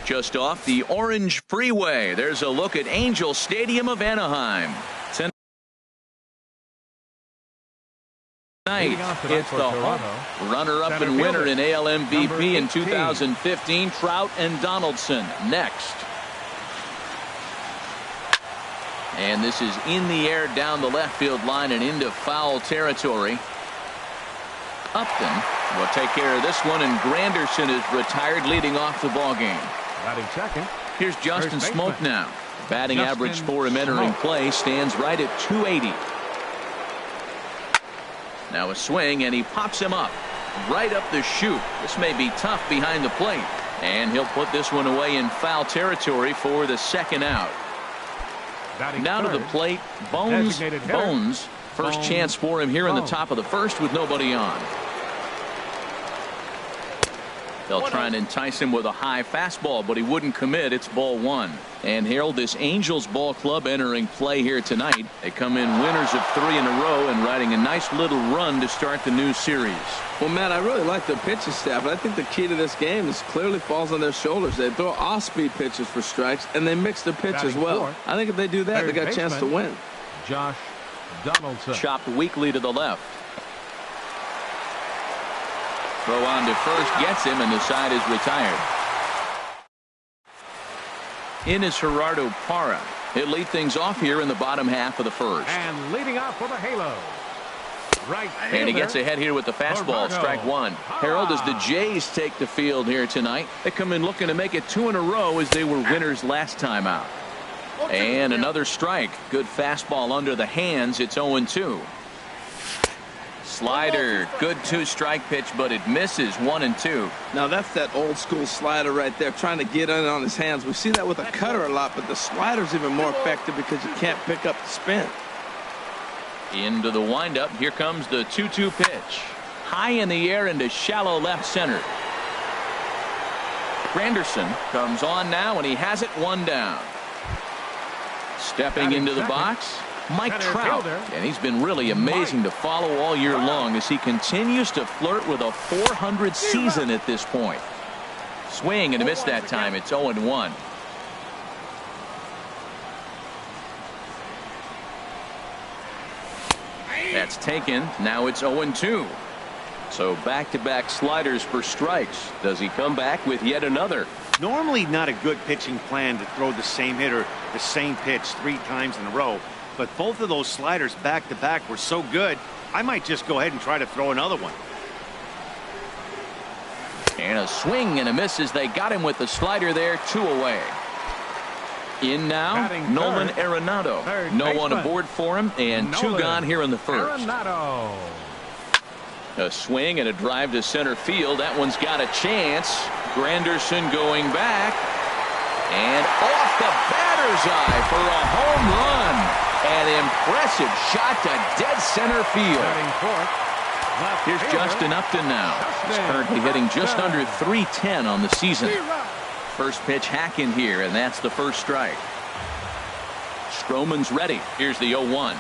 Just off the Orange Freeway, there's a look at Angel Stadium of Anaheim. Tonight, it's the runner-up and winner in AL MVP in 2015, Trout and Donaldson. Next. And this is in the air down the left field line and into foul territory. Upton will take care of this one, and Granderson is retired, leading off the ball game. Batting second. Here's Justin Smoke now. Batting average for him entering play stands right at .280. Now a swing, and he pops him up right up the chute. This may be tough behind the plate, and he'll put this one away in foul territory for the second out. Now to the plate, Bones. First chance for him here in the top of the first with nobody on. They'll try and entice him with a high fastball, but he wouldn't commit. It's ball one. And Harold, this Angels ball club entering play here tonight. They come in winners of 3 in a row and riding a nice little run to start the new series. Well, Matt, I really like their pitching staff, but I think the key to this game is clearly falls on their shoulders. They throw off-speed pitches for strikes, and they mix their pitch as well. I think if they do that, they got a chance to win. Josh Donaldson. Chopped weakly to the left. Throw on to first, gets him, and the side is retired. In is Gerardo Parra. He'll lead things off here in the bottom half of the first. And leading off for the Halo. Right. And he gets ahead here with the fastball, strike one. Harold, as the Jays take the field here tonight, they come in looking to make it 2 in a row as they were winners last time out. And another strike. Good fastball under the hands. It's 0-2. Slider, good 2-strike pitch, but it misses 1-2. Now that's that old school slider right there, trying to get in on his hands. We see that with a cutter a lot, but the slider's even more effective because you can't pick up the spin. Into the windup. Here comes the 2-2 pitch. High in the air into shallow left center. Granderson comes on now, and he has it 1 down. Stepping into the box, Mike Trout, and he's been really amazing to follow all year long as he continues to flirt with a .400 season at this point. Swing and a miss that time. It's 0-1. That's taken. Now it's 0-2. So back-to-back sliders for strikes. Does he come back with yet another? Normally not a good pitching plan to throw the same hitter the same pitch 3 times in a row. But both of those sliders back-to-back were so good, I might just go ahead and try to throw another one. And a swing and a miss as they got him with the slider there, 2 away. In now, Nolan Arenado. No one aboard for him, and 2 gone here in the first. A swing and a drive to center field. That one's got a chance. Granderson going back. And off the batter's eye for a home run. An impressive shot to dead center field. Here's Justin Upton now. He's currently hitting just under .310 on the season. First pitch hacking here, and that's the first strike. Stroman's ready. Here's the 0-1.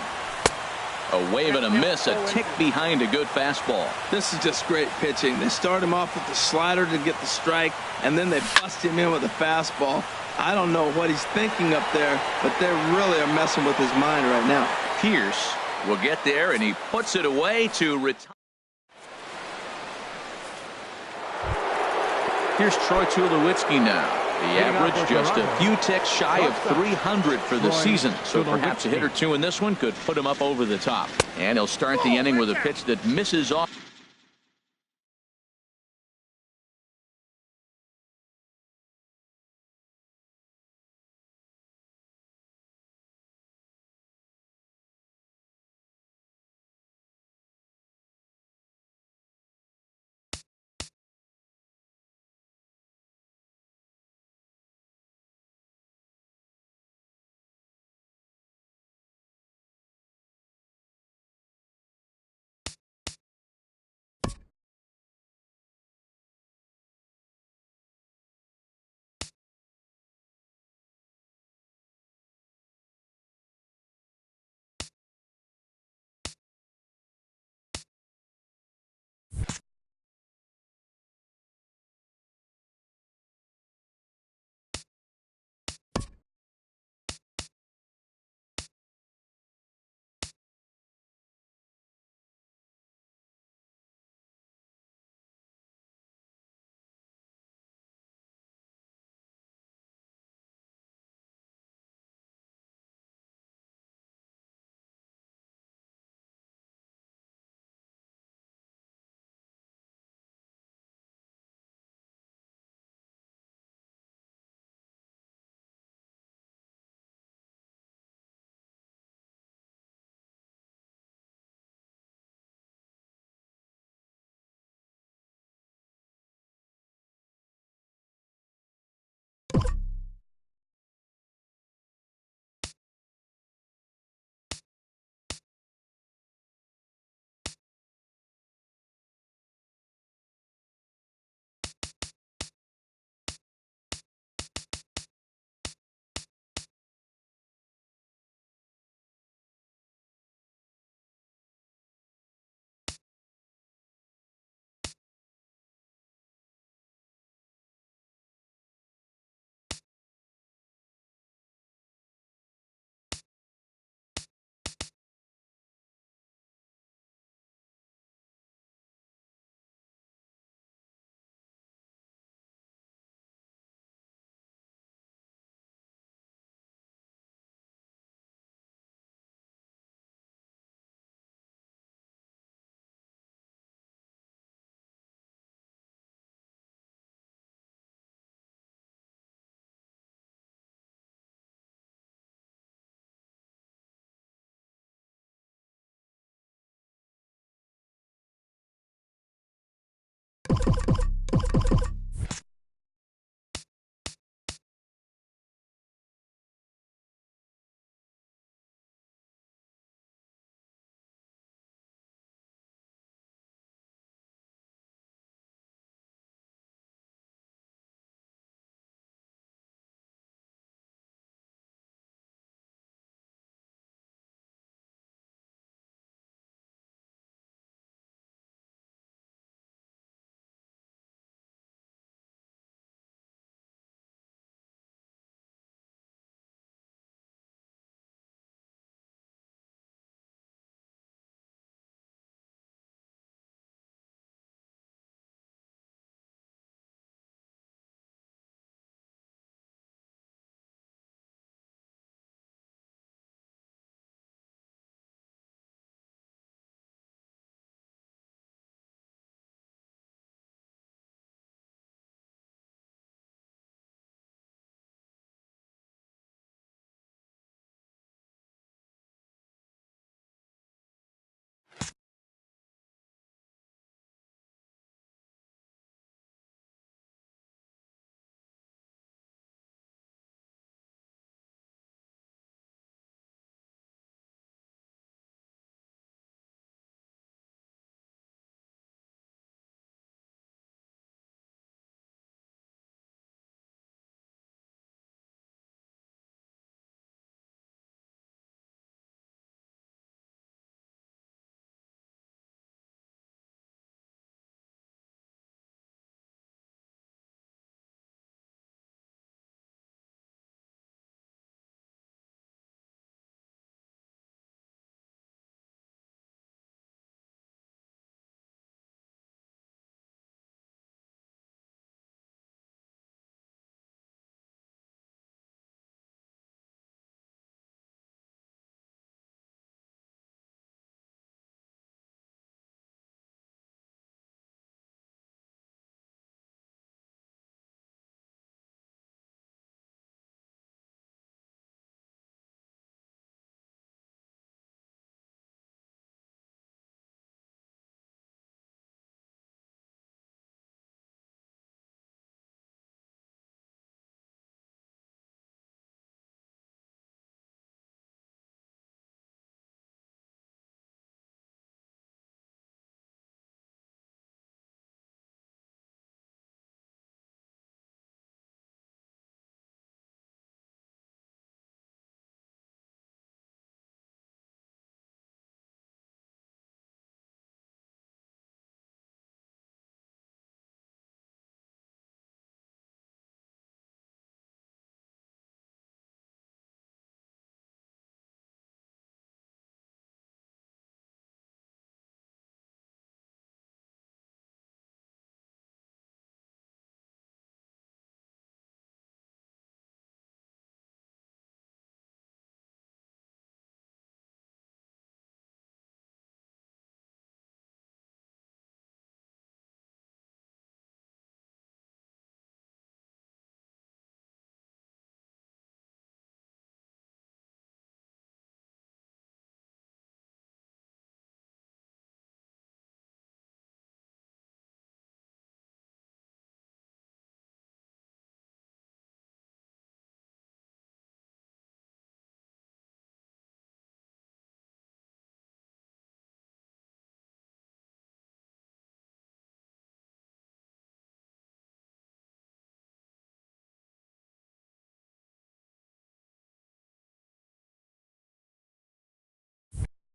A wave and a miss, a tick behind a good fastball. This is just great pitching. They start him off with the slider to get the strike, and then they bust him in with a fastball. I don't know what he's thinking up there, but they really are messing with his mind right now. Pierce will get there, and he puts it away to retire. Here's Troy Tulowitzki now. The average just a few ticks shy of 300 for the season. So perhaps a hit or 2 in this one could put him up over the top. And he'll start the inning with a pitch that misses off.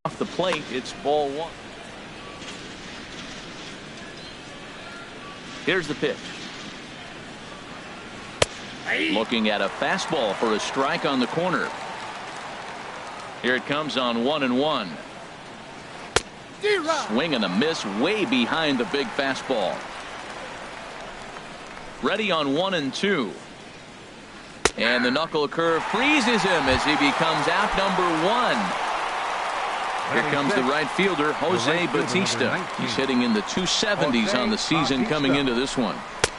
Off the plate, it's ball one. Here's the pitch. Looking at a fastball for a strike on the corner. Here it comes on 1-1. Swing and a miss way behind the big fastball. Ready on 1-2. And the knuckle curve freezes him as he becomes out number one. Here comes the right fielder, Jose Bautista. He's hitting in the 270s on the season coming into this one.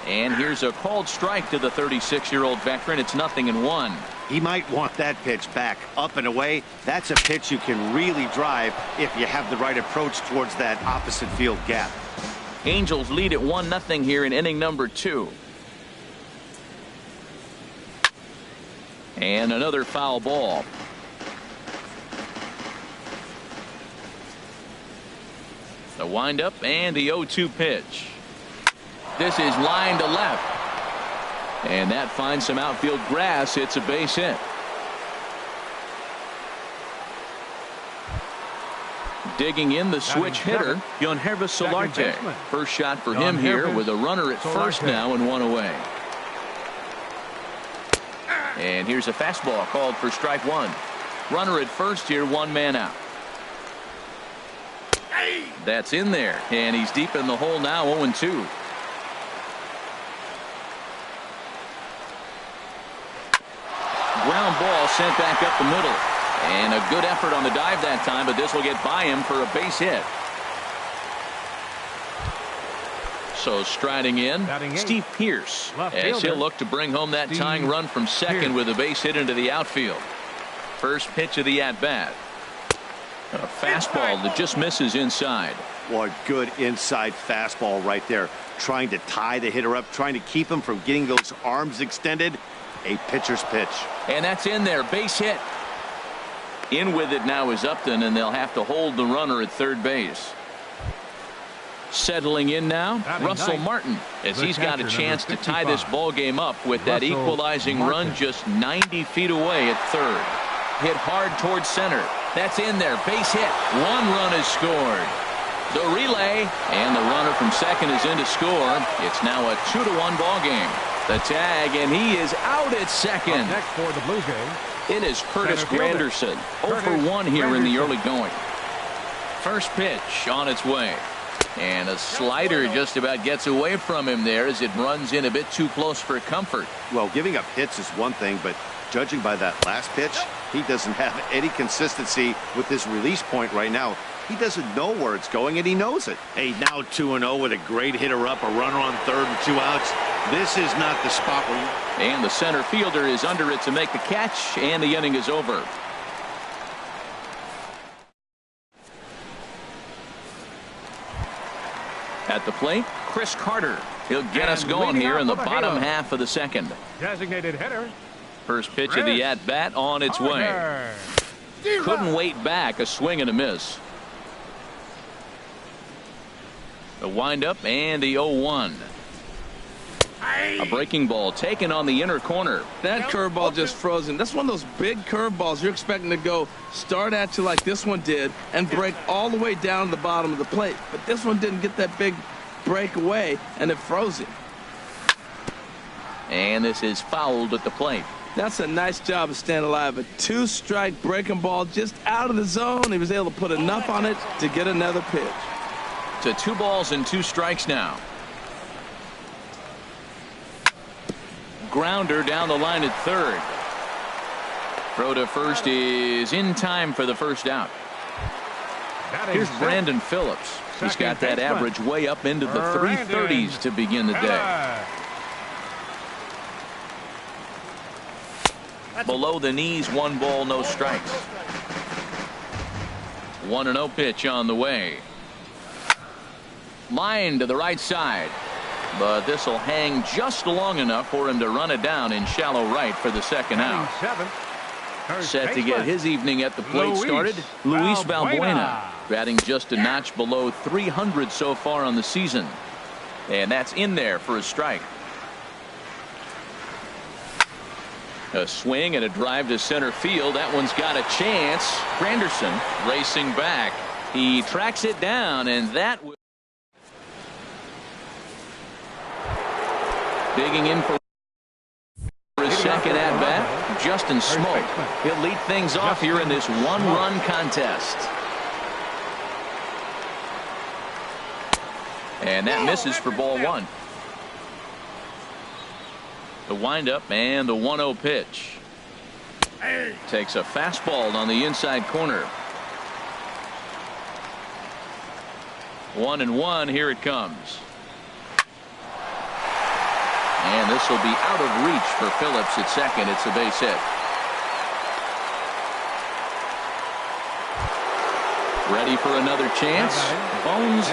And here's a called strike to the 36-year-old veteran. It's 0-1. He might want that pitch back, up and away. That's a pitch you can really drive if you have the right approach towards that opposite field gap. Angels lead at 1-0 here in inning number 2. And another foul ball. The windup and the 0-2 pitch. This is line to left. And that finds some outfield grass. It's a base hit. Digging in the switch hitter, Sonhw Solarte. First shot for him here with a runner at first now and one away. And here's a fastball called for strike one. Runner at first here, one man out. That's in there, and he's deep in the hole now, 0-2. Ground ball sent back up the middle. And a good effort on the dive that time, but this will get by him for a base hit. So striding in, Steve Pearce, as he'll look to bring home that tying run from second with a base hit into the outfield. First pitch of the at-bat. A fastball that just misses inside. What good inside fastball right there. Trying to tie the hitter up, trying to keep him from getting those arms extended. A pitcher's pitch. And that's in there, base hit. In with it now is Upton, and they'll have to hold the runner at third base. Settling in now, Russell Martin, as he's got a chance to tie this ball game up with that equalizing run just 90 feet away at third. Hit hard towards center. That's in there, base hit. One run is scored. The relay, and the runner from second is in to score. It's now a 2-1 ball game. The tag, and he is out at second. Next for the Blue Jays. It is Curtis Granderson, 0 for 1 here in the early going. First pitch on its way. And a slider just about gets away from him there as it runs in a bit too close for comfort. Well, giving up hits is one thing, but judging by that last pitch, he doesn't have any consistency with his release point right now. He doesn't know where it's going, and he knows it. Hey, now 2-0 with a great hitter up, a runner on third and 2 outs. This is not the spot where you... And the center fielder is under it to make the catch, and the inning is over. At the plate, Chris Carter. He'll get us going here in the bottom half of the second. Designated hitter. First pitch of the at-bat on its way. Couldn't wait back, a swing and a miss. The windup and the 0-1. A breaking ball taken on the inner corner. That curveball just frozen. That's one of those big curveballs you're expecting to go start at you like this one did and break all the way down to the bottom of the plate. But this one didn't get that big break away, and it froze him. And this is fouled at the plate. That's a nice job of staying alive. A 2-strike breaking ball just out of the zone. He was able to put enough on it to get another pitch. To 2 balls and 2 strikes now. Grounder down the line at third. Throw to first is in time for the first out. Here's Brandon Phillips. He's got that average way up into the 330s to begin the day. Below the knees, 1 ball, no strikes. 1-0 pitch on the way. Line to the right side. But this will hang just long enough for him to run it down in shallow right for the second out. Set to get his evening at the plate started, Luis Valbuena, batting just a notch below 300 so far on the season. And that's in there for a strike. A swing and a drive to center field. That one's got a chance. Granderson racing back. He tracks it down, and that digging in for his second at bat, Justin Smoke. He'll lead things off here in this one-run contest. And that misses for ball one. The windup and the 1-0 pitch. Takes a fastball on the inside corner. 1-1. Here it comes. And this will be out of reach for Phillips at second. It's a base hit. Ready for another chance. Bones.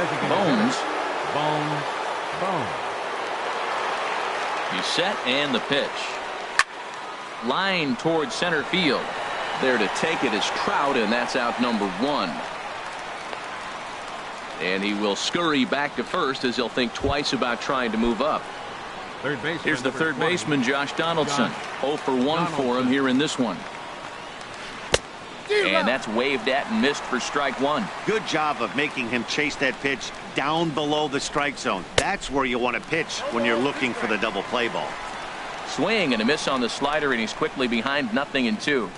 He's set, and the pitch. Line towards center field. There to take it is Trout, and that's out number one. And he will scurry back to first as he'll think twice about trying to move up. Here's the third baseman, Josh Donaldson. 0 for 1 for him here in this one. And that's waved at and missed for strike one. Good job of making him chase that pitch down below the strike zone. That's where you want to pitch when you're looking for the double play ball. Swing and a miss on the slider, and he's quickly behind 0-2.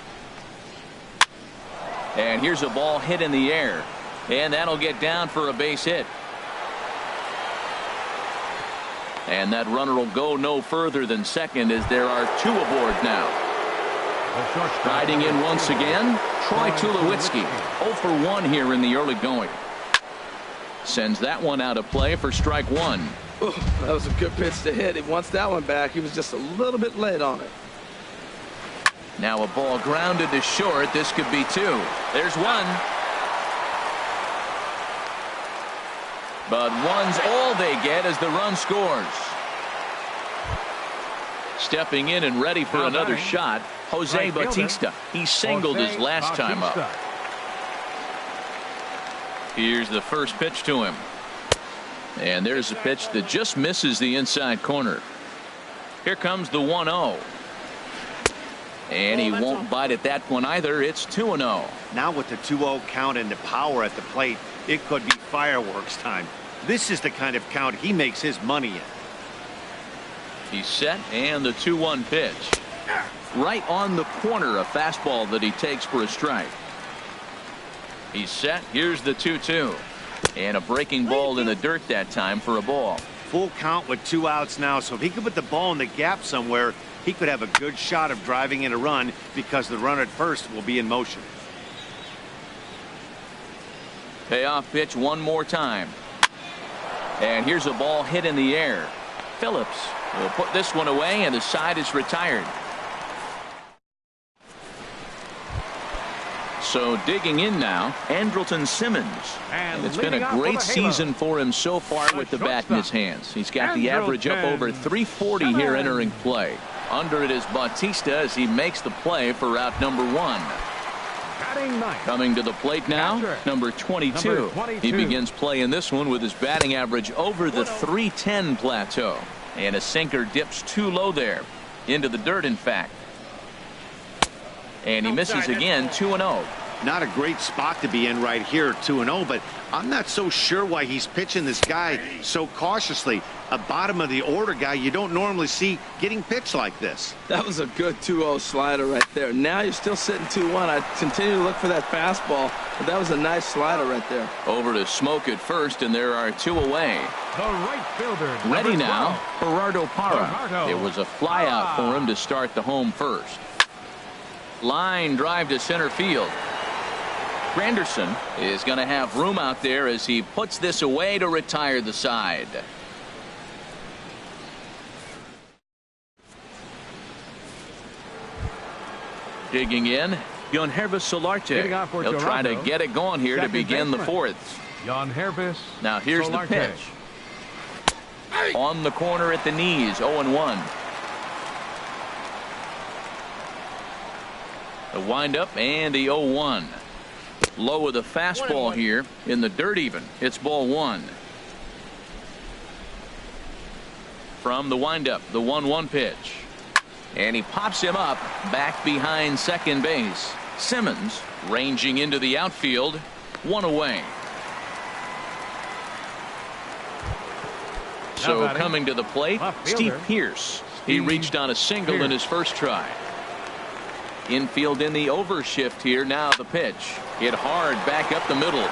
And here's a ball hit in the air, and that'll get down for a base hit. And that runner will go no further than second as there are two aboard now. Riding in once again, Troy Tulowitzki. 0 for 1 here in the early going. Sends that one out of play for strike one. Ooh, that was a good pitch to hit. He wants that one back. He was just a little bit late on it. Now a ball grounded to short. This could be two. There's one. But one's all they get as the run scores. Stepping in and ready for another shot, Jose Bautista. He singled his last time up. Here's the first pitch to him. And there's a pitch that just misses the inside corner. Here comes the 1-0. And he won't bite at that one either. It's 2-0. Now with the 2-0 count and the power at the plate, it could be fireworks time. This is the kind of count he makes his money in. He's set, and the 2-1 pitch. Right on the corner, a fastball that he takes for a strike. He's set. Here's the 2-2. And a breaking ball in the dirt that time for a ball. Full count with 2 outs now, so if he could put the ball in the gap somewhere, he could have a good shot of driving in a run because the runner at first will be in motion. Payoff pitch one more time. And here's a ball hit in the air. Phillips will put this one away, and the side is retired. So digging in now, Andrelton Simmons. And it's been a great season for him so far with the bat in his hands. He's got the average up over 340 here entering play. Under it is Bautista as he makes the play for out number one. Coming to the plate now, number 22. He begins playing this one with his batting average over the 310 plateau. And a sinker dips too low there. Into the dirt, in fact. And he misses again, 2-0. Not a great spot to be in right here, 2-0, but I'm not so sure why he's pitching this guy so cautiously. A bottom of the order guy you don't normally see getting pitched like this. That was a good 2-0 slider right there. Now you're still sitting 2-1. I continue to look for that fastball, but that was a nice slider right there. Over to Smoke at first, and there are two away. The right fielder. Ready now, Gerardo Parra. It was a fly out for him to start the home first. Line drive to center field. Granderson is going to have room out there as he puts this away to retire the side. Digging in, Yonhervis Solarte. He'll try to get it going here to begin the fourth. Now here's the pitch. On the corner at the knees, 0-1. The windup and the 0-1. Low with a fastball here in the dirt even. It's ball one. From the windup, the 1-1 pitch. And he pops him up back behind second base. Simmons ranging into the outfield. One away. So coming to the plate, Steve Pearce. He reached on a single in his first try. Infield in the overshift here. Now the pitch. Hit hard back up the middle.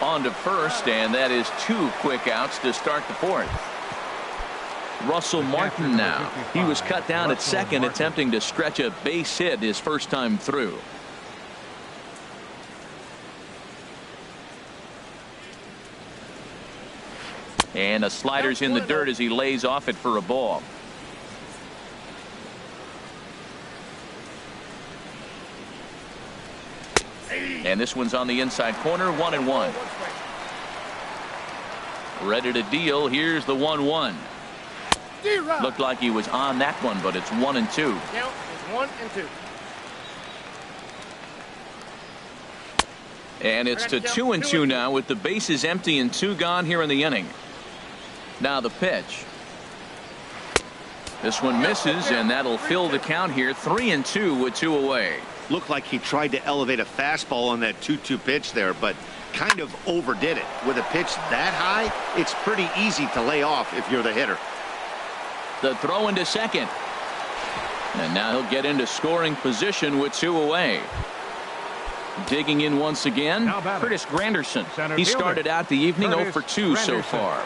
On to first, and that is 2 quick outs to start the fourth. Russell Martin now. He was cut down at second, attempting to stretch a base hit his first time through. And a slider's in the dirt as he lays off it for a ball. And this one's on the inside corner, 1-1. Ready to deal. Here's the 1-1. Looked like he was on that one, but it's 1-2. Count is 1-2. And it's to 2-2 now with the bases empty and 2 gone here in the inning. Now the pitch. This one misses, and that'll fill the count here. 3-2 with 2 away. Looked like he tried to elevate a fastball on that 2-2 pitch there, but kind of overdid it. With a pitch that high, it's pretty easy to lay off if you're the hitter. The throw into second. And now he'll get into scoring position with 2 away. Digging in once again, Curtis Granderson. He started out the evening 0 for 2 so far.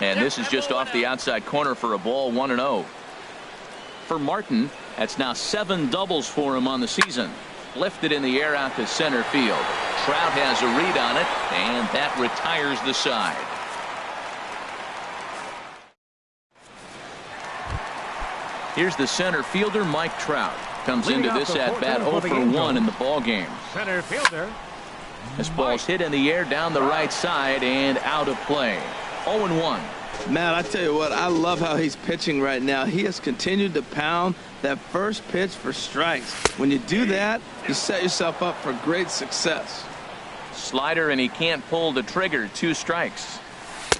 And this is just off the outside corner for a ball, 1-0. For Martin, that's now 7 doubles for him on the season. Lifted in the air out to center field. Trout has a read on it, and that retires the side. Here's the center fielder, Mike Trout. Comes into this at bat 0 for 1 in the ball game. Center fielder. This ball's hit in the air down the right side and out of play. 0-1. Matt, I tell you what, I love how he's pitching right now. He has continued to pound that first pitch for strikes. When you do that, you set yourself up for great success. Slider, and he can't pull the trigger. 2 strikes.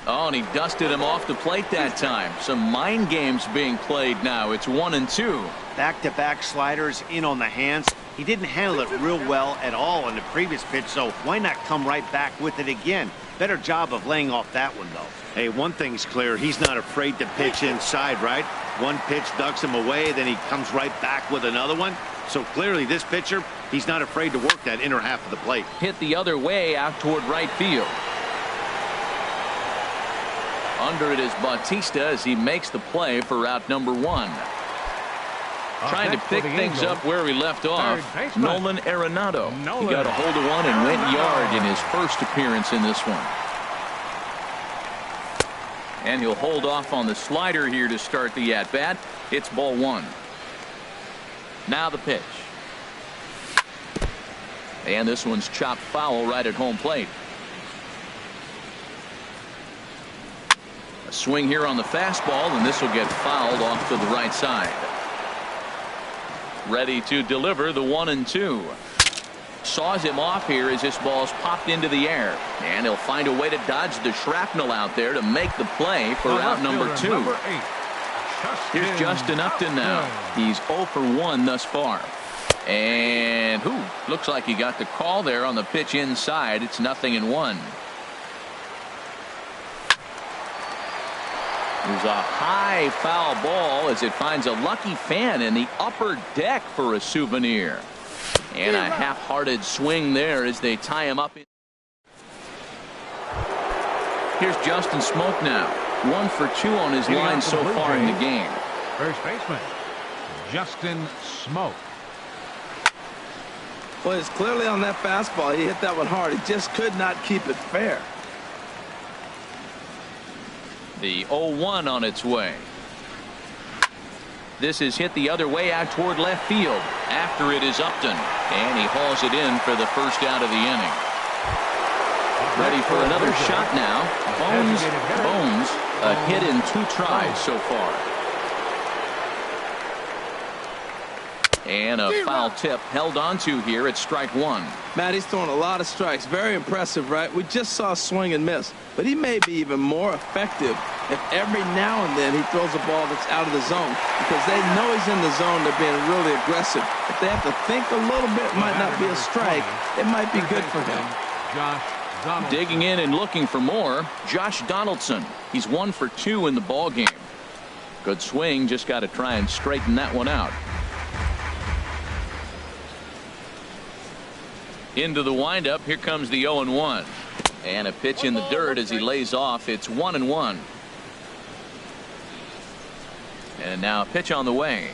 Oh, and he dusted him off the plate that time. Some mind games being played now. It's 1-2. Back-to-back sliders in on the hands. He didn't handle it real well at all on the previous pitch, so why not come right back with it again? Better job of laying off that one, though. Hey, one thing's clear. He's not afraid to pitch inside, right? One pitch ducks him away, then he comes right back with another one. So clearly this pitcher, he's not afraid to work that inner half of the plate. Hit the other way out toward right field. Under it is Bautista as he makes the play for out number 1. Trying to pick things up where he left off. Nolan Arenado. He got a hold of one and went yard in his first appearance in this one. And he'll hold off on the slider here to start the at-bat. It's ball 1. Now the pitch. And this one's chopped foul right at home plate. A swing here on the fastball, and this will get fouled off to the right side. Ready to deliver the 1-2. Saws him off here as this ball's popped into the air. And he'll find a way to dodge the shrapnel out there to make the play for out number 2. Here's Justin Upton now. He's 0 for 1 thus far. And looks like he got the call there on the pitch inside. It's 0-1. There's a high foul ball as it finds a lucky fan in the upper deck for a souvenir. And a half-hearted swing there as they tie him up. Here's Justin Smoke now. 1 for 2 on his line so far in the game. First baseman, Justin Smoke. Well, it's clearly on that fastball. He hit that one hard. He just could not keep it fair. The 0-1 on its way. This is hit the other way out toward left field. After it is Upton. And he hauls it in for the first out of the inning. Ready for another shot now. Bones, a hit in 2 tries so far. And a foul tip held onto here at strike one. Matt, he's throwing a lot of strikes. Very impressive, right? We just saw a swing and miss. But he may be even more effective if every now and then he throws a ball that's out of the zone. Because they know he's in the zone. They're being really aggressive. If they have to think a little bit, it might not be a strike. It might be good for him. Digging in and looking for more, Josh Donaldson. He's 1 for 2 in the ball game. Good swing. Just got to try and straighten that one out. Into the windup. Here comes the 0-1. And a pitch in the dirt as he lays off. It's 1-1. And now a pitch on the way.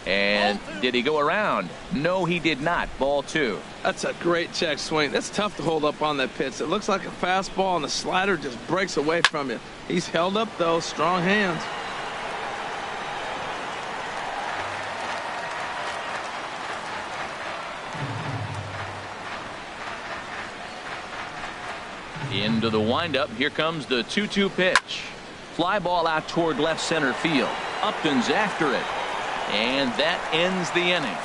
And did he go around? No, he did not. Ball 2. That's a great check swing. That's tough to hold up on that pitch. It looks like a fastball, and the slider just breaks away from you. He's held up, though. Strong hands. Into the windup. Here comes the 2-2 pitch. Fly ball out toward left center field. Upton's after it. And that ends the inning.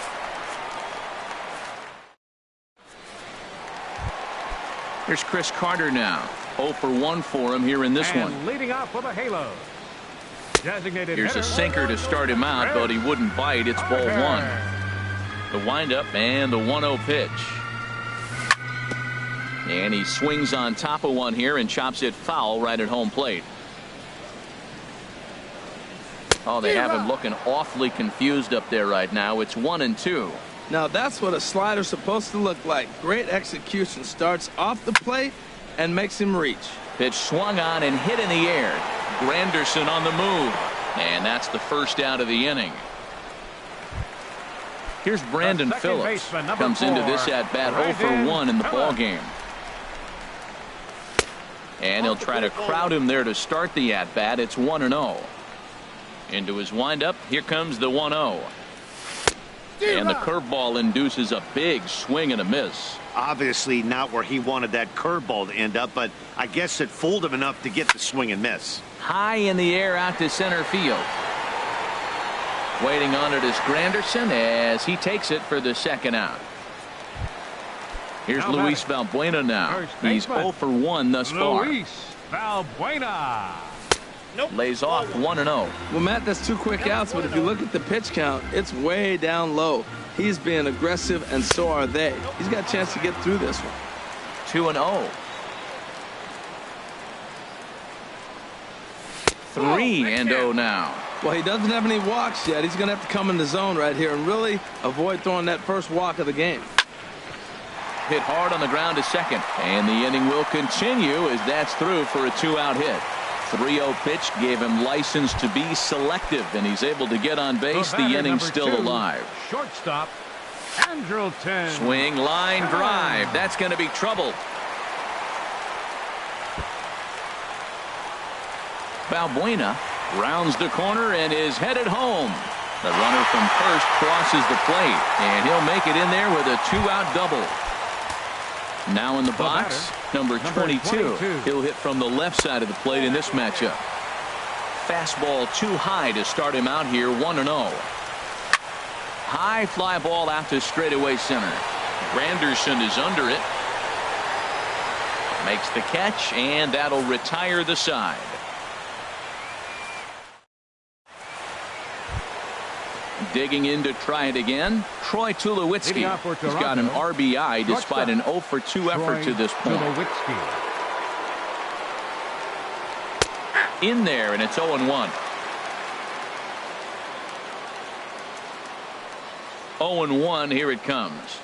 Here's Chris Carter now. 0 for 1 for him here in this one. Leading off with a halo. Designated Here's a hitter. sinker to start him out, but he wouldn't bite. It's ball 1. The windup and the 1-0 pitch. And he swings on top of one here and chops it foul right at home plate. Oh, they have him looking awfully confused up there right now. It's 1-2. Now that's what a slider's supposed to look like. Great execution. Starts off the plate and makes him reach. Pitch swung on and hit in the air. Granderson on the move. And that's the first out of the inning. Here's Brandon Phillips. Comes into this at bat 0 for 1 in the ball game. And he'll try to crowd him there to start the at bat. It's 1-0. Into his windup. Here comes the 1-0. And the curveball induces a big swing and a miss. Obviously not where he wanted that curveball to end up, but I guess it fooled him enough to get the swing and miss. High in the air out to center field. Waiting on it is Granderson as he takes it for the second out. Here's Luis Valbuena now. He's 0 for 1 thus far. Luis Valbuena. Lays off 1-0. Well, Matt, that's 2 quick outs, but if you look at the pitch count, it's way down low. He's being aggressive, and so are they. He's got a chance to get through this one. 2-0. 3-0 now. Well, he doesn't have any walks yet. He's going to have to come in the zone right here and really avoid throwing that first walk of the game. Hit hard on the ground to second. And the inning will continue as that's through for a 2-out hit. 3-0 pitch gave him license to be selective, and he's able to get on base. The inning's still alive. Shortstop, Andrelton. Swing, line drive. That's going to be trouble. Valbuena rounds the corner and is headed home. The runner from first crosses the plate, and he'll make it in there with a 2-out double. Now in the box, number 22. He'll hit from the left side of the plate in this matchup. Fastball too high to start him out here, 1-0. High fly ball out to straightaway center. Granderson is under it. Makes the catch, and that'll retire the side. Digging in to try it again, Troy Tulowitzki. He's got an RBI despite an 0 for 2 effort to this point. In there, and it's 0-1. 0-1, here it comes.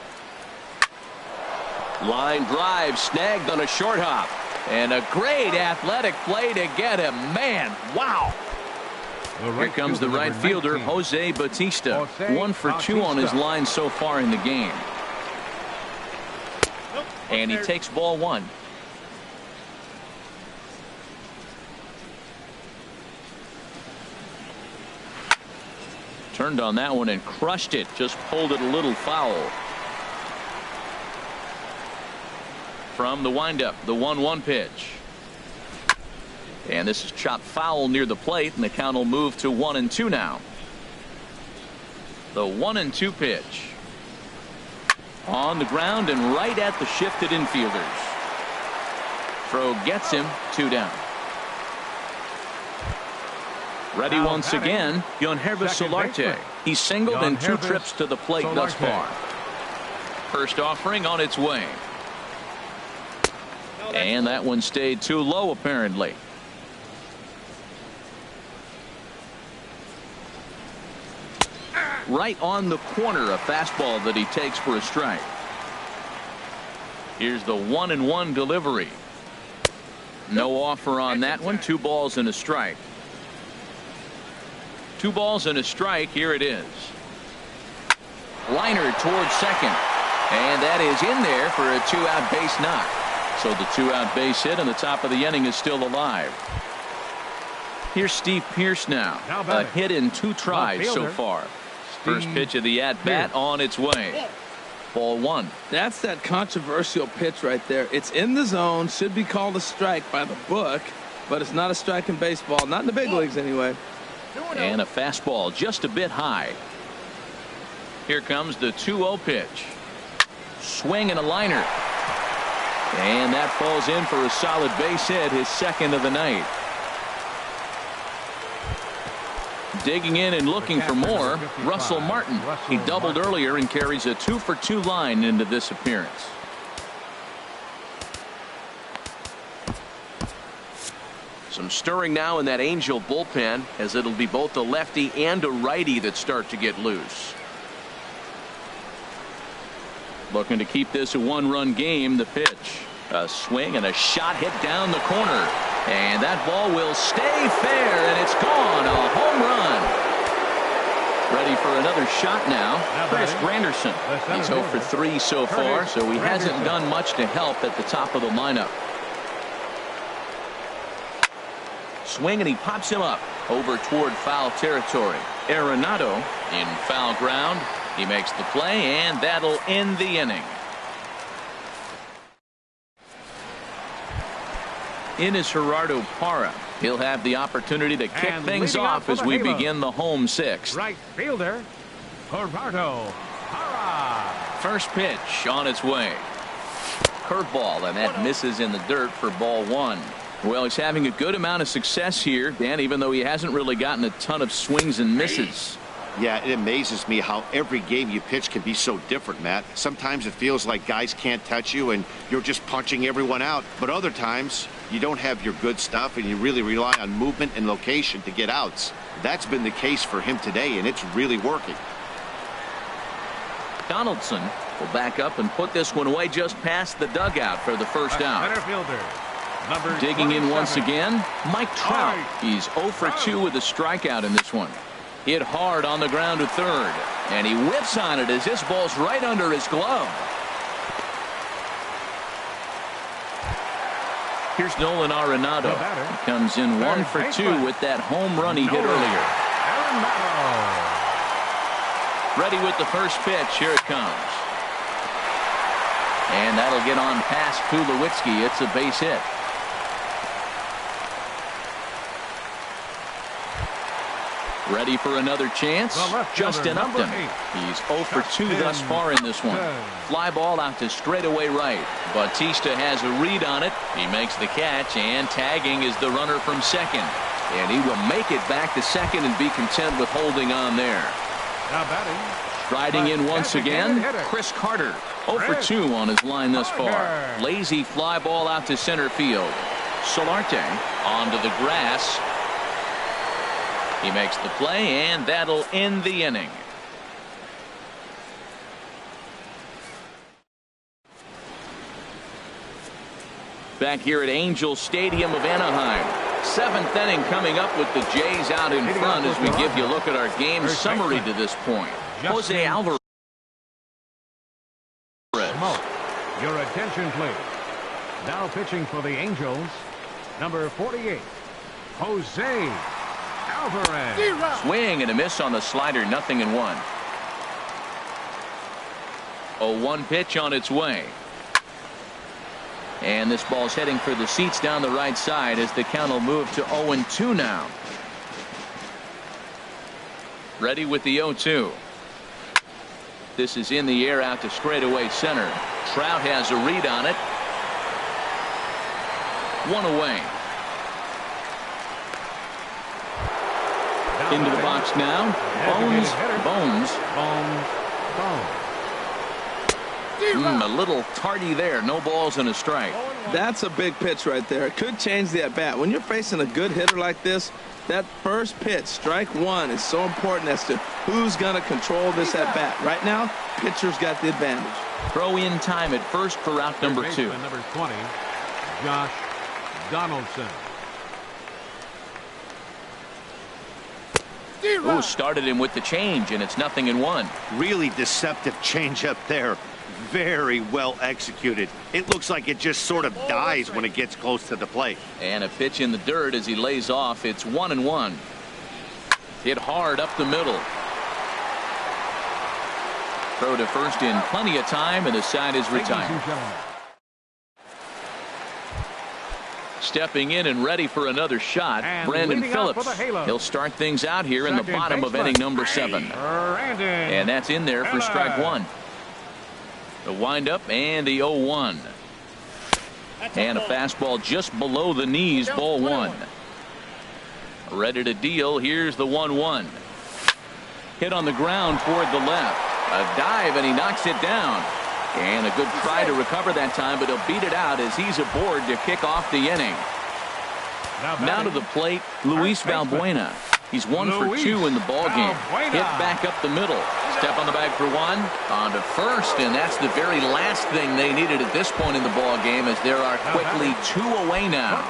Line drive snagged on a short hop. And a great athletic play to get him. Man, wow. Here comes the right fielder, Jose Bautista. 1 for 2 on his line so far in the game. And he takes ball 1. Turned on that one and crushed it. Just pulled it a little foul. From the windup, the 1-1 pitch. And this is chopped foul near the plate, and the count will move to 1-2 now. The 1-2 pitch. On the ground and right at the shifted infielders. Throw gets him 2 down. Ready Now once batting, again, sonhw Solarte. He's singled in 2 trips to the plate thus far. First offering on its way. And that one stayed too low apparently. Right on the corner, a fastball that he takes for a strike. Here's the 1-1 delivery. No offer on that one. 2 balls and a strike. 2 balls and a strike. Here it is. Liner towards second. And that is in there for a 2-out base knock. So the 2-out base hit and the top of the inning is still alive. Here's Steve Pearce now. A hit in 2 tries so far. First pitch of the at-bat on its way. Ball 1. That's that controversial pitch right there. It's in the zone, should be called a strike by the book, but it's not a strike in baseball, not in the big leagues anyway. And a fastball just a bit high. Here comes the 2-0 pitch. Swing and a liner. And that falls in for a solid base hit, his second of the night. Digging in and looking for more, Russell Martin. He doubled earlier and carries a 2-for-2 line into this appearance. Some stirring now in that Angel bullpen, as it'll be both a lefty and a righty that start to get loose. Looking to keep this a 1-run game. The pitch, a swing and a shot hit down the corner. And that ball will stay fair, and it's gone. A home run. Ready for another shot now. Chris Granderson. He's 0 for 3 so far, so he hasn't done much to help at the top of the lineup. Swing, and he pops him up over toward foul territory. Arenado in foul ground. He makes the play, and that'll end the inning. In is Gerardo Parra. He'll have the opportunity to kick things off as we begin the home 6th. Right fielder, Gerardo Parra. First pitch on its way. Curveball, and that misses in the dirt for ball 1. Well, he's having a good amount of success here, Dan, even though he hasn't really gotten a ton of swings and misses. Yeah, it amazes me how every game you pitch can be so different, Matt. Sometimes it feels like guys can't touch you and you're just punching everyone out. But other times you don't have your good stuff and you really rely on movement and location to get outs. That's been the case for him today, and it's really working. Donaldson will back up and put this one away just past the dugout for the first out. Center fielder, number Digging in 27. once again, Mike Trout. He's 0 for 2 with a strikeout in this one. Hit hard on the ground to third, and he whips on it as this ball's right under his glove. Here's Nolan Arenado. He comes in 1 for 2 with that home run he hit earlier. Ready with the first pitch. Here it comes. And that'll get on past Tulowitzki. It's a base hit. Ready for another chance? Justin Upton. He's 0 for 2 thus far in this one. Fly ball out to straightaway right. Bautista has a read on it. He makes the catch, and tagging is the runner from second. And he will make it back to second and be content with holding on there. Now batting. Striding in once again, Chris Carter. 0 for 2 on his line thus far. Lazy fly ball out to center field. Solarte onto the grass. He makes the play, and that'll end the inning. Back here at Angel Stadium of Anaheim. 7th inning coming up with the Jays out in front as we give you a look at our game summary to this point. Jose Alvarez. Your attention, please. Now pitching for the Angels, number 48, Jose Alvarez. Swing and a miss on the slider, 0-1. 0-1 pitch on its way. And this ball's heading for the seats down the right side as the count will move to 0-2 now. Ready with the 0-2. This is in the air out to straightaway center. Trout has a read on it. One away. Into the box now. Bones. A little tardy there. No balls and a strike. That's a big pitch right there. It could change the at-bat. When you're facing a good hitter like this, that first pitch, strike one, is so important as to who's going to control this at-bat. Right now, pitcher's got the advantage. Throw in time at first for out number 2. Number 20, Josh Donaldson. Ooh, started him with the change, and it's 0-1. Really deceptive changeup there. Very well executed. It looks like it just sort of dies when it gets close to the plate. And a pitch in the dirt as he lays off. It's 1-1. Hit hard up the middle. Throw to first in plenty of time, and the side is retired. Stepping in and ready for another shot, and Brandon Phillips. Halo. He'll start things out here in the bottom of inning number 7. And that's in there for strike 1. The windup and the 0-1. And a fastball just below the knees, ball 1. Ready to deal. Here's the 1-1. Hit on the ground toward the left. A dive, and he knocks it down. And a good try to recover that time, but he'll beat it out as he's aboard to kick off the inning. Now to the plate, Luis Valbuena. He's 1 for 2 in the ballgame. Hit back up the middle. Step on the bag for 1. On to first, and that's the very last thing they needed at this point in the ballgame, as there are quickly 2 away now.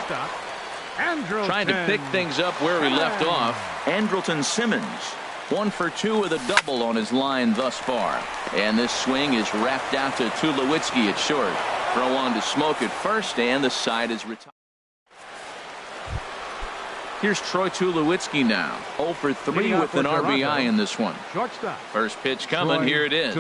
Trying to pick things up where he left off, Andrelton Simmons. 1 for 2 with a double on his line thus far. And this swing is wrapped out to Tulowitzki at short. Throw on to Smoke at first, and the side is retired. Here's Troy Tulowitzki now. 0 for 3 with an RBI in this one. First pitch coming. Here it is.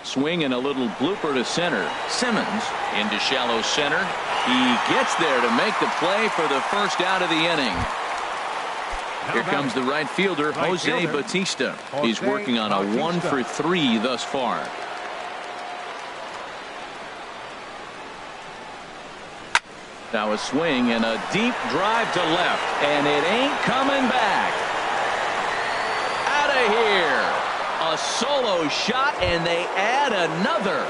Swing and a little blooper to center. Simmons into shallow center. He gets there to make the play for the first out of the inning. Here comes the right fielder, Jose Bautista. He's working on a 1 for 3 thus far. Now a swing and a deep drive to left, and it ain't coming back. Out of here. A solo shot, and they add another.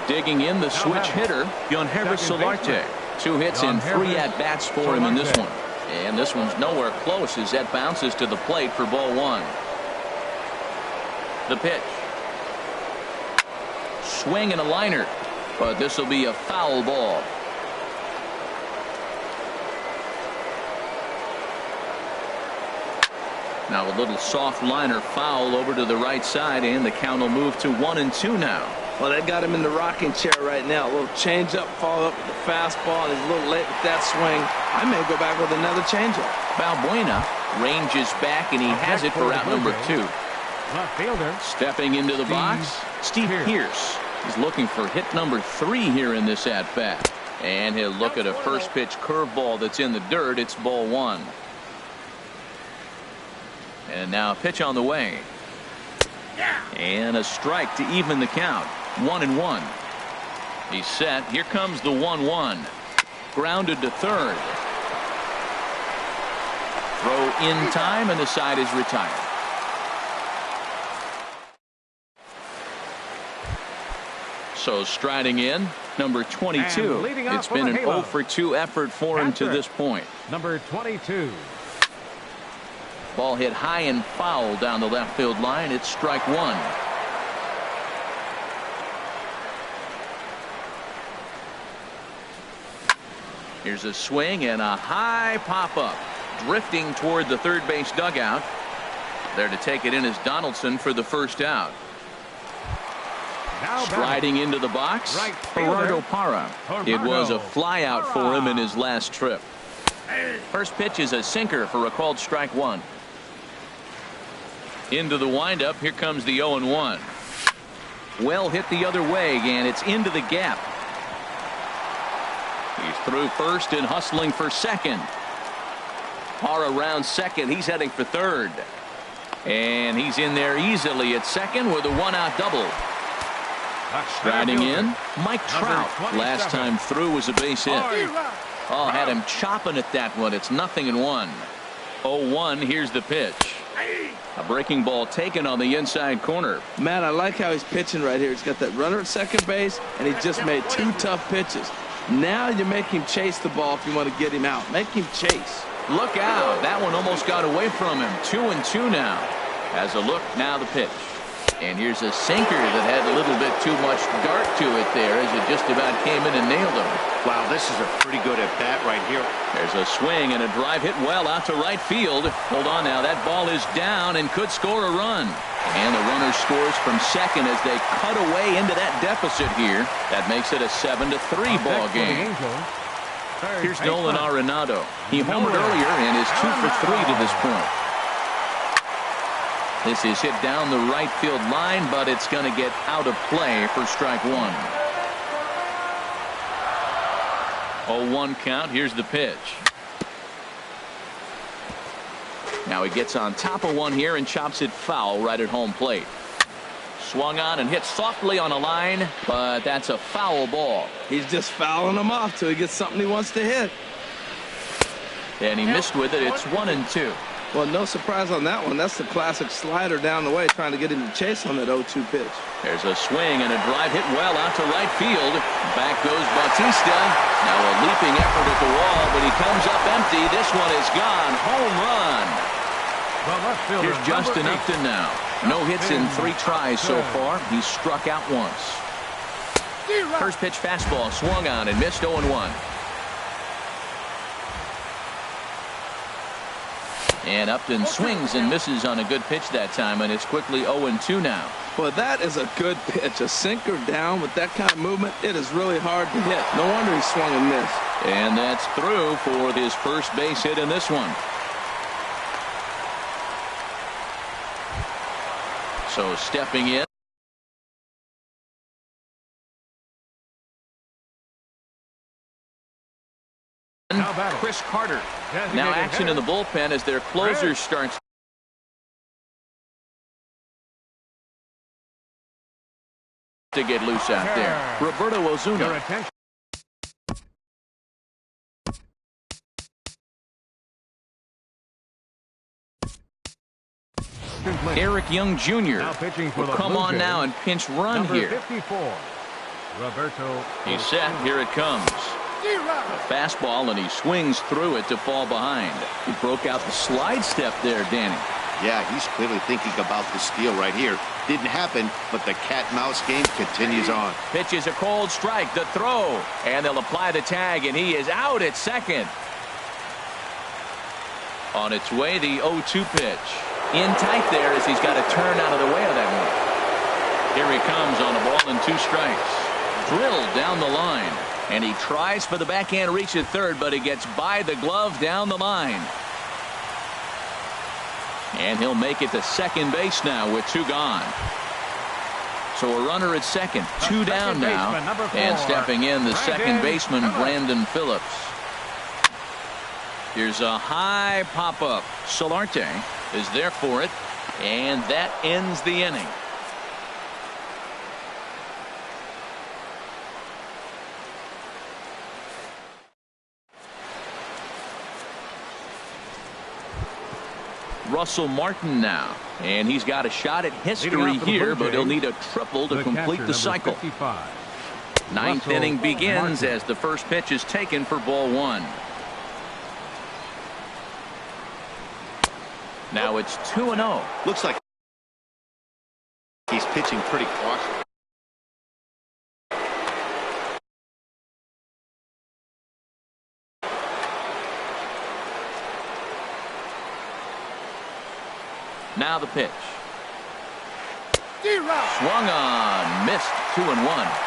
Digging in the switch hitter, Yonhervis Solarte. 2 hits and 3 at-bats for him in this one. And this one's nowhere close as that bounces to the plate for ball 1. The pitch. Swing and a liner, but this will be a foul ball. Now a little soft liner foul over to the right side, and the count will move to 1-2 now. Well, they got him in the rocking chair right now. A little change-up, follow up with the fastball, and he's a little late with that swing. I may go back with another change-up. Valbuena ranges back, and he has it for out number 2. Left fielder. Stepping into the box, Steve Pearce. He's looking for hit number 3 here in this at-bat. And he'll look at a first pitch curveball that's in the dirt. It's ball 1. And now a pitch on the way. And a strike to even the count. 1-1. He's set. Here comes the 1-1. Grounded to third. Throw in time, and the side is retired. So striding in, number 22. It's been an 0 for 2 effort for him to this point. Number 22. Ball hit high and foul down the left field line. It's strike 1. Here's a swing and a high pop-up. Drifting toward the third base dugout. There to take it in is Donaldson for the first out. Striding into the box, Gerardo Parra. It was a fly out for him in his last trip. First pitch is a sinker for a called strike 1. Into the windup. Here comes the 0-1. Well hit the other way, and it's into the gap. He's through first and hustling for second. Parra around second. He's heading for third. And he's in there easily at second with a one-out double. Striding in, Mike Trout. Last time through was a base hit. Oh, had him chopping at that one. It's 0-1. 0-1. Here's the pitch. A breaking ball taken on the inside corner. Matt, I like how he's pitching right here. He's got that runner at second base, and he just made 2 tough pitches. Now you make him chase the ball if you want to get him out. Make him chase. Look out. That one almost got away from him. 2-2 now. As a look, now the pitch. And here's a sinker that had a little bit too much dart to it there as it just about came in and nailed him. Wow, this is a pretty good at-bat right here. There's a swing and a drive hit well out to right field. Hold on now. That ball is down and could score a run. And the runner scores from second as they cut away into that deficit here. That makes it a 7-3 ball game. Here's Nolan Arenado. He homered earlier and is 2 for 3 to this point. This is hit down the right field line, but it's going to get out of play for strike one. 0-1 count. Here's the pitch. Now he gets on top of one here and chops it foul right at home plate. Swung on and hit softly on a line, but that's a foul ball. He's just fouling him off till he gets something he wants to hit. And he missed with it. It's 1-2. Well, no surprise on that one. That's the classic slider down the way, trying to get him to chase on that 0-2 pitch. There's a swing and a drive hit well out to right field. Back goes Bautista. Now a leaping effort at the wall, but he comes up empty. This one is gone. Home run. Here's Justin Upton now. No hits in 3 tries so far. He's struck out once. First pitch fastball swung on and missed. 0-1. And Upton swings and misses on a good pitch that time, and it's quickly 0-2 now. Well, that is a good pitch. A sinker down with that kind of movement, it is really hard to hit. No wonder he swung and missed. And that's through for his first base hit in this one. So stepping in. Chris Carter. Now action in the bullpen as their closer starts to get loose out there. Roberto Ozuna. Eric Young Jr. will come on now and pinch run here. 54, Roberto. He's set. Here it comes. A fastball, and he swings through it to fall behind. He broke out the slide step there, Danny. Yeah, he's clearly thinking about the steal right here. Didn't happen, but the cat-mouse game continues on. Pitch is a cold strike. The throw, and they'll apply the tag, and he is out at second. On its way, the 0-2 pitch. In tight there as he's got to turn out of the way of that one. Here he comes on a ball and 2 strikes. Drilled down the line. And he tries for the backhand reach at third, but he gets by the glove down the line. And he'll make it to second base now with 2 gone. So a runner at second, 2 down now. And stepping in, the second baseman, Brandon Phillips. Here's a high pop-up. Solarte is there for it, and that ends the inning. Russell Martin now, and he's got a shot at history here, but he'll need a triple to complete the cycle. 9th inning begins as the first pitch is taken for ball 1. Now it's 2-0. Looks like he's pitching pretty cautious. Now the pitch. Swung on, missed. 2-1.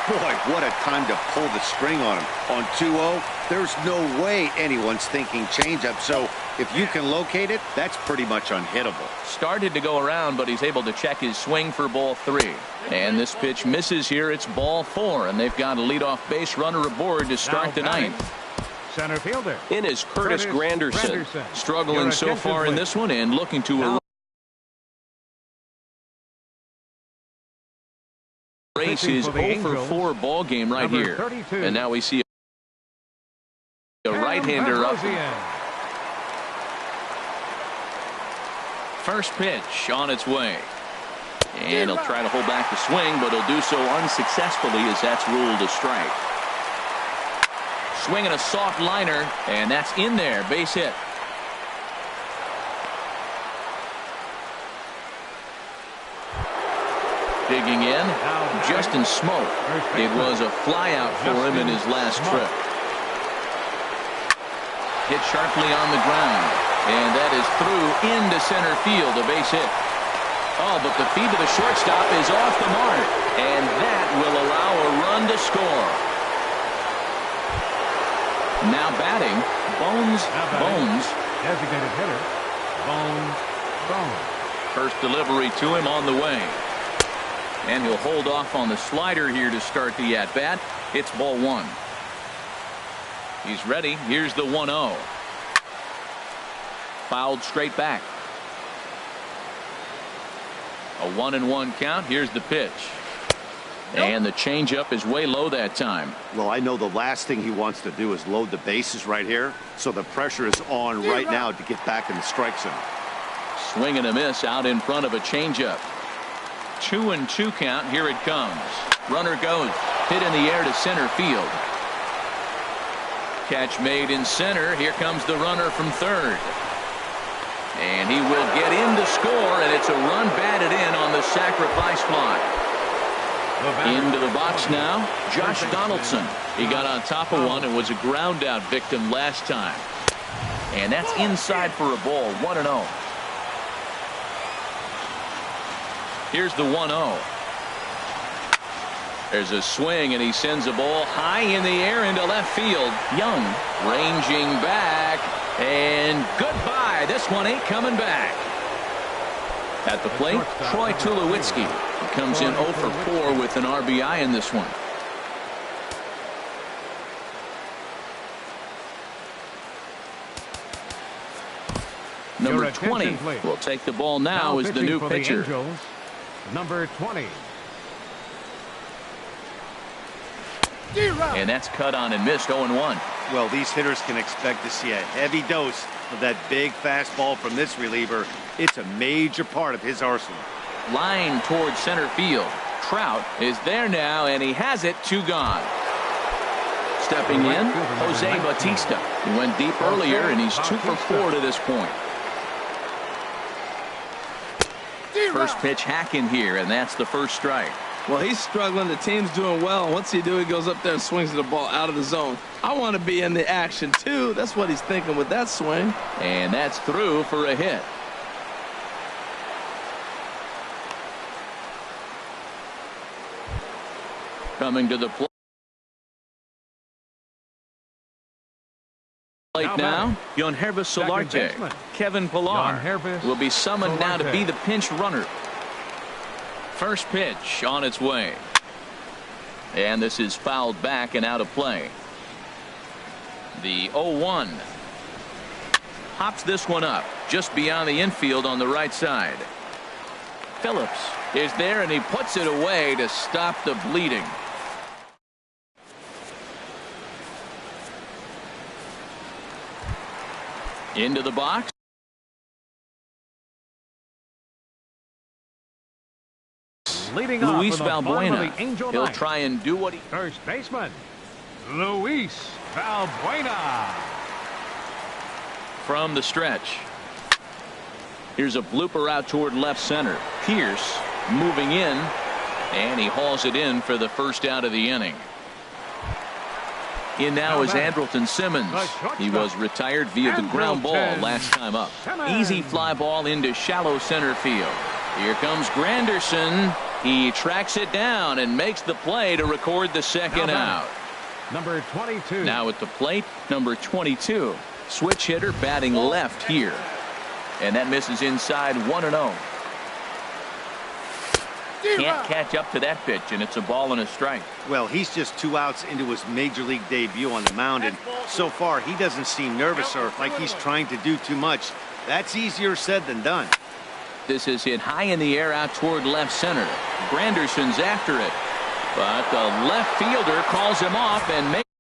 Boy, what a time to pull the string on him. On 2-0, there's no way anyone's thinking changeup. So if you can locate it, that's pretty much unhittable. Started to go around, but he's able to check his swing for ball 3. And this pitch misses here. It's ball 4, and they've got a leadoff base runner aboard to start the 9th. Center fielder. In is Curtis Granderson. Struggling so far in this one and looking to Race Pitching his for the 0 for Angels, 4 ball game right number here. 32. And now we see a right-hander up. First pitch on its way. And he'll try to hold back the swing, but he'll do so unsuccessfully as that's ruled a strike. Swinging a soft liner, and that's in there. Base hit. Digging in, Justin Smoke. It was a flyout for him in his last trip. Hit sharply on the ground, and that is through into center field, a base hit. Oh, but the feed to the shortstop is off the mark, and that will allow a run to score. Now batting, Bones. Designated hitter, Bones. First delivery to him on the way. And he'll hold off on the slider here to start the at-bat. It's ball 1. He's ready. Here's the 1-0. Fouled straight back. A 1-1 count. Here's the pitch. And the changeup is way low that time. Well, I know the last thing he wants to do is load the bases right here. So the pressure is on right now to get back in the strike zone. Swing and a miss out in front of a changeup. 2-2 count. Here it comes. Runner goes. Hit in the air to center field. Catch made in center. Here comes the runner from third. And he will get in to score, and it's a run batted in on the sacrifice fly. Into the box now, Josh Donaldson. He got on top of one and was a ground out victim last time. And that's inside for a ball. 1-0. Here's the 1-0. There's a swing, and he sends a ball high in the air into left field. Young ranging back, and goodbye. This one ain't coming back. At the plate, Troy Tulowitzki. He comes in 0 for 4 with an RBI in this one. Number 20 will take the ball now as the new pitcher. Number 20. And that's cut on and missed. 0-1. Well, these hitters can expect to see a heavy dose of that big fastball from this reliever. It's a major part of his arsenal. Line towards center field. Trout is there now, and he has it. 2 gone. Stepping in, Jose Bautista. He went deep earlier, and he's 2 for 4 to this point. First pitch hacking here, and that's the first strike. Well, he's struggling. The team's doing well. What's he do? He goes up there and swings the ball out of the zone. I want to be in the action, too. That's what he's thinking with that swing. And that's through for a hit. Coming to the plate now, sonhw Solarte. Kevin Pillar will be summoned now to be the pinch runner. First pitch on its way. And this is fouled back and out of play. The 0-1. Hops this one up just beyond the infield on the right side. Phillips is there, and he puts it away to stop the bleeding. Into the box. Luis Valbuena. He'll try and do what he... First baseman, Luis Valbuena. From the stretch. Here's a blooper out toward left center. Pierce moving in, and he hauls it in for the first out of the inning. In now is Andrelton Simmons. He was retired via the ground ball last time up. Easy fly ball into shallow center field. Here comes Granderson. He tracks it down and makes the play to record the second out. Number 22. Now at the plate, number 22. Switch hitter batting left here. And that misses inside. 1-0. Can't catch up to that pitch, and it's a ball and a strike. Well, he's just 2 outs into his major league debut on the mound, and so far he doesn't seem nervous or like he's trying to do too much. That's easier said than done. This is hit high in the air out toward left center. Granderson's after it. But the left fielder calls him off and makes